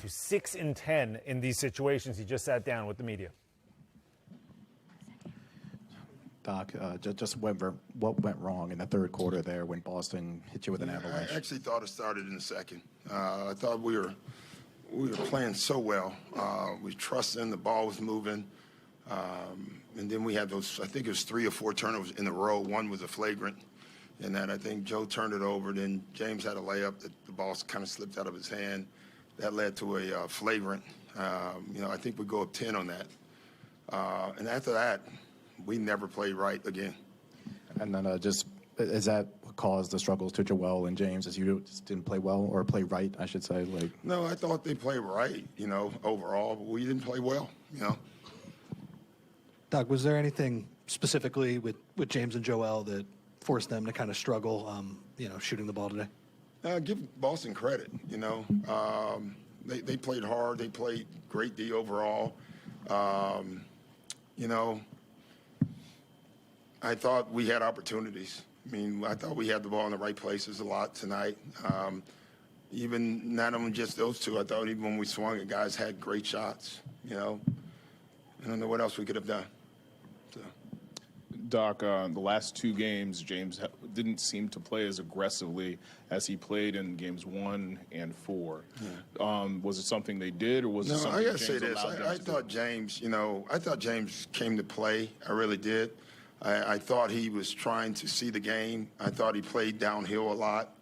to 6-10 in these situations. He just sat down with the media. Doc, just what went wrong in the third quarter there when Boston hit you with an avalanche? I actually thought it started in the second. I thought we were playing so well. We trusted in the ball was moving. And then we had those, I think it was 3 or 4 turnovers in a row. One was a flagrant. And that I think Joe turned it over. Then James had a layup that the ball kind of slipped out of his hand. That led to a flagrant. I think we go up 10 on that. And after that, we never played right again. And then is that what caused the struggles to Joel and James, as you just didn't play well or play right, I should say? No, I thought they played right, overall, but we didn't play well, Doug, was there anything specifically with James and Joel that forced them to kind of struggle, shooting the ball today? Give Boston credit, They played hard. They played great D overall. I thought we had opportunities. I thought we had the ball in the right places a lot tonight. Even not only just those two, I thought even when we swung it, guys had great shots, I don't know what else we could have done. So. Doc, the last 2 games, James didn't seem to play as aggressively as he played in games 1 and 4. Yeah. Was it something they did, or was it something I gotta James say this. I thought James, I thought James came to play. I really did. I thought he was trying to see the game. I thought he played downhill a lot.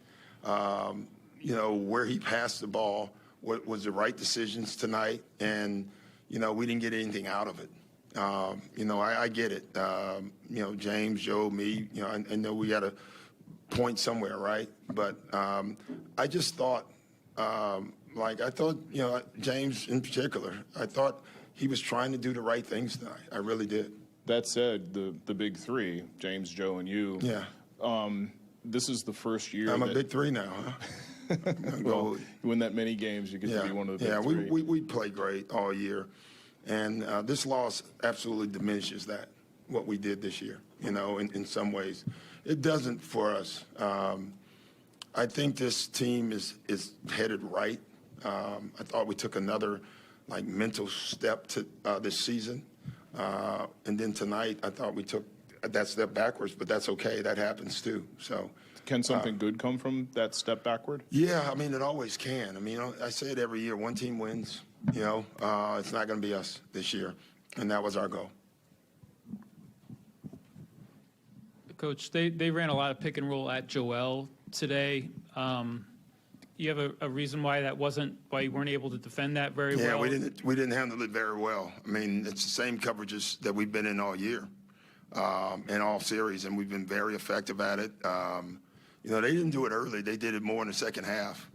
Where he passed the ball was the right decisions tonight, and we didn't get anything out of it. I get it. James, Joe, me, I know we got a point somewhere, right? But I just thought, James in particular, I thought he was trying to do the right things tonight. I really did. That said, the big 3, James, Joe, and you. Yeah. This is the first year. I'm a big 3 now, huh? Well, you win that many games, you get to be one of the big 3. Yeah, we play great all year. And this loss absolutely diminishes that, what we did this year, in some ways. It doesn't for us. I think this team is headed right. I thought we took another, mental step to this season. And then tonight, I thought we took that step backwards, but that's okay. That happens too. So, can something good come from that step backward? Yeah, it always can. I say it every year. One team wins. It's not going to be us this year, and that was our goal. Coach, they ran a lot of pick and roll at Joel today. You have a reason why you weren't able to defend that very well? Yeah, we didn't handle it very well. It's the same coverages that we've been in all year, in all series, and we've been very effective at it. They didn't do it early. They did it more in the second half.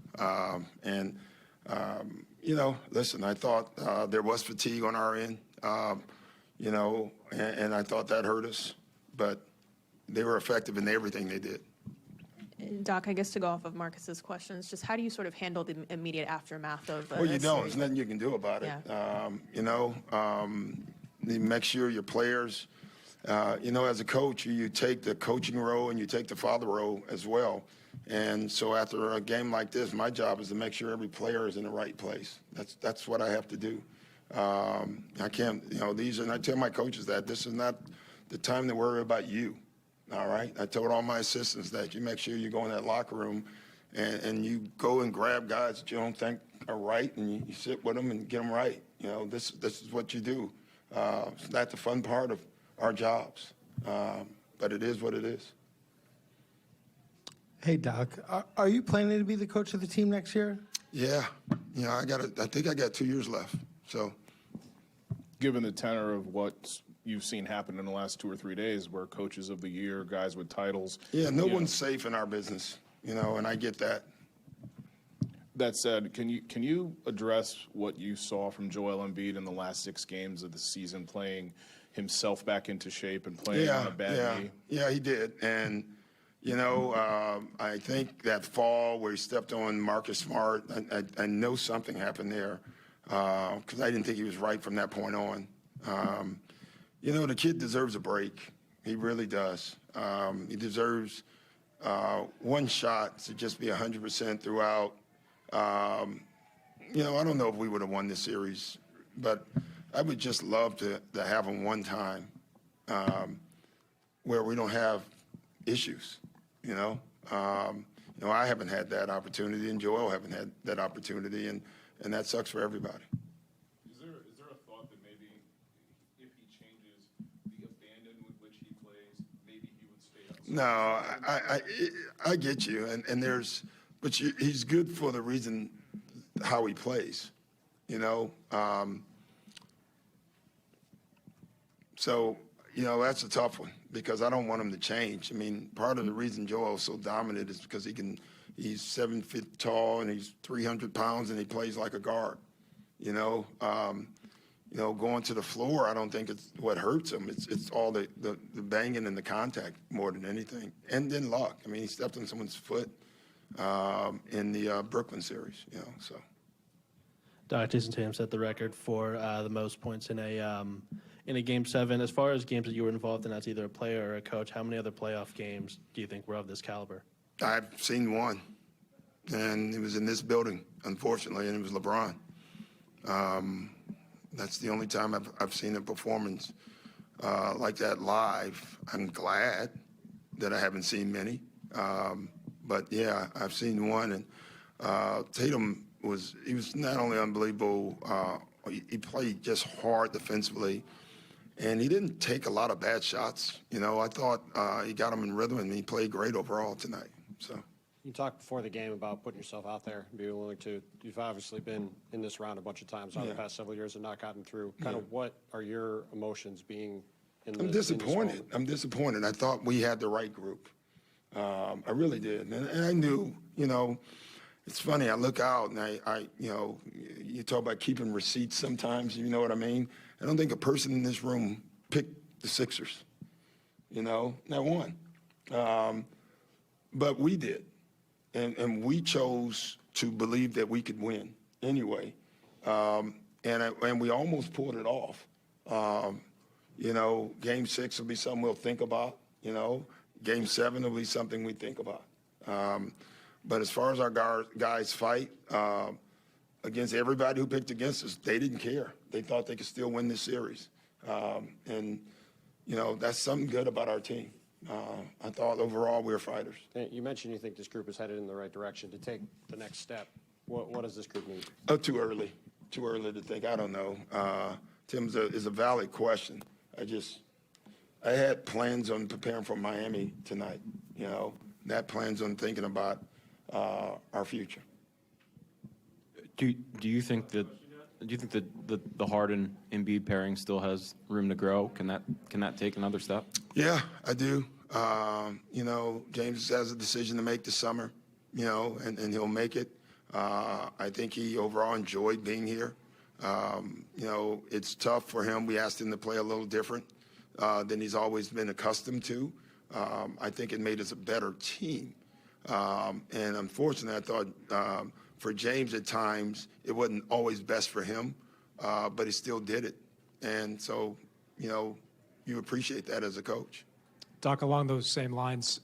Listen, I thought there was fatigue on our end, and I thought that hurt us. But they were effective in everything they did. Doc, I guess to go off of Marcus's questions, just how do you sort of handle the immediate aftermath of Well, you don't. There's nothing you can do about it. Yeah. You make sure your players, as a coach, you take the coaching role and you take the father role as well. And so after a game like this, my job is to make sure every player is in the right place. That's what I have to do. I can't, and I tell my coaches that this is not the time to worry about you. All right. I told all my assistants that you make sure you go in that locker room and you go and grab guys that you don't think are right, and you sit with them and get them right. This is what you do. It's not the fun part of our jobs, but it is what it is. Hey, Doc, are you planning to be the coach of the team next year? Yeah. I think I got 2 years left. So, given the tenor of what you've seen happen in the last 2 or 3 days, where coaches of the year, guys with titles. Yeah, no one's safe in our business, and I get that. That said, can you address what you saw from Joel Embiid in the last 6 games of the season, playing himself back into shape and playing on a bad knee? Yeah, he did. And, I think that fall where he stepped on Marcus Smart, I know something happened there because I didn't think he was right from that point on. The kid deserves a break. He really does. He deserves one shot to just be 100% throughout. you know, I don't know if we would have won this series, but I would just love to have them one time where we don't have issues, you know. I haven't had that opportunity, and Joel haven't had that opportunity, and that sucks for everybody. Is there a thought that maybe if he changes the abandon with which he plays, maybe he would stay outside? No, I get you, and there's, but he's good for the reason how he plays, you know. So, you know, that's a tough one because I don't want him to change. I mean, part of the reason Joel's so dominant is because he's 7 feet tall and he's 300 pounds and he plays like a guard. You know, going to the floor, I don't think it's what hurts him. It's all the banging and the contact more than anything, and then luck. I mean, he stepped on someone's foot in the Brooklyn series. You know, so. Jason Tatum set the record for the most points in a Game 7. As far as games that you were involved in as either a player or a coach, how many other playoff games do you think were of this caliber? I've seen one, and it was in this building, unfortunately, and it was LeBron. That's the only time I've seen a performance like that live. I'm glad that I haven't seen many. But, yeah, I've seen one, and Tatum was not only unbelievable, he played just hard defensively, and he didn't take a lot of bad shots. You know, I thought he got him in rhythm, and he played great overall tonight. So. You talked before the game about putting yourself out there and being willing to. You've obviously been in this round a bunch of times over the past several years and not gotten through. Kind of what are your emotions being in this? I'm disappointed. I'm disappointed. I thought we had the right group. I really did. And I knew, you know, it's funny. I look out and I you know, you talk about keeping receipts sometimes, you know what I mean? I don't think a person in this room picked the Sixers, you know, not one. But we did. And we chose to believe that we could win anyway. And we almost pulled it off. You know, Game 6 will be something we'll think about, you know. Game 7 will be something we think about. But as far as our guys fight against everybody who picked against us, they didn't care. They thought they could still win this series. And, you know, that's something good about our team. I thought overall we were fighters. You mentioned you think this group is headed in the right direction to take the next step. What does this group need? Oh, too early. Too early to think. I don't know. Tim's is a valid question. I had plans on preparing for Miami tonight, you know. That plans on thinking about our future. Do you think that the Harden Embiid pairing still has room to grow? Can that take another step? Yeah, I do. You know, James has a decision to make this summer, you know, and he'll make it. I think he overall enjoyed being here. You know, it's tough for him. We asked him to play a little different than he's always been accustomed to. I think it made us a better team. And unfortunately, I thought for James at times, it wasn't always best for him, but he still did it. And so, you know, you appreciate that as a coach. Doc, along those same lines,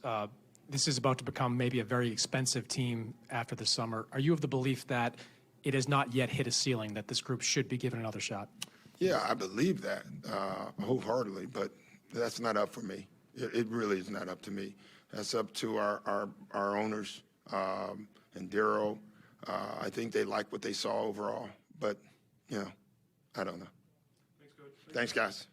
this is about to become maybe a very expensive team after the summer. Are you of the belief that it has not yet hit a ceiling, that this group should be given another shot? Yeah, I believe that wholeheartedly, but that's not up for me. It really is not up to me. That's up to our owners and Darryl. I think they like what they saw overall, but, you know, I don't know. Thanks, Coach. Thanks, guys.